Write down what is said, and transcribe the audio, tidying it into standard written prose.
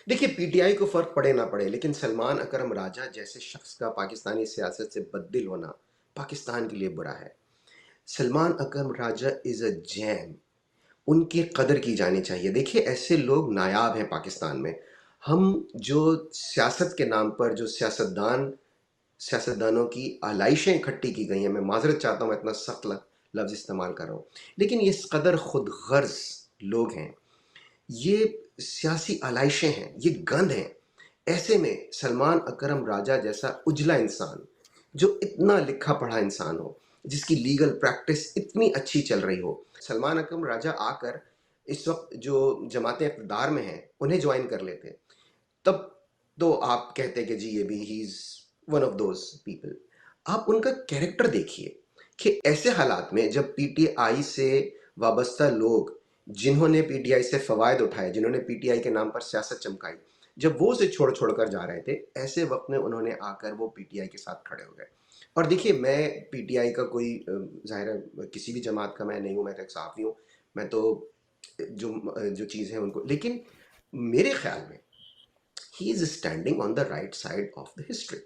देखिए, पीटीआई को फ़र्क पड़े ना पड़े, लेकिन सलमान अकरम राजा जैसे शख्स का पाकिस्तानी सियासत से बददिल होना पाकिस्तान के लिए बुरा है। सलमान अकरम राजा इज़ अ जेम, उनकी कदर की जानी चाहिए। देखिए, ऐसे लोग नायाब हैं पाकिस्तान में। हम जो सियासत के नाम पर जो सियासतदानों की आलाइशें इकट्ठी की गई हैं, मैं माज़रत चाहता हूँ मैं इतना सख्त लफ्ज़ इस्तेमाल कर रहा हूँ, लेकिन ये इस कदर खुद गर्ज़ लोग हैं, ये सियासी आलाइशें हैं, ये गंध हैं। ऐसे में सलमान अकरम राजा जैसा उजला इंसान, जो इतना लिखा पढ़ा इंसान हो, जिसकी लीगल प्रैक्टिस इतनी अच्छी चल रही हो, सलमान अकरम राजा आकर इस वक्त जो जमातें इक़्तिदार में हैं उन्हें ज्वाइन कर लेते, तब तो आप कहते कि जी ये भी he is one of those people. आप उनका कैरेक्टर देखिए कि ऐसे हालात में जब पीटीआई से वाबस्ता लोग, जिन्होंने पीटीआई से फ़वायद उठाए, जिन्होंने पीटीआई के नाम पर सियासत चमकाई, जब वो उसे छोड़ कर जा रहे थे, ऐसे वक्त में उन्होंने आकर वो पीटीआई के साथ खड़े हो गए। और देखिए, मैं पीटीआई का कोई ज़ाहिर है किसी भी जमात का मैं नहीं हूँ, मैं तो एक सहाफ़ी हूँ, मैं तो जो चीज़ है उनको, लेकिन मेरे ख्याल में he is standing on the right side of the history.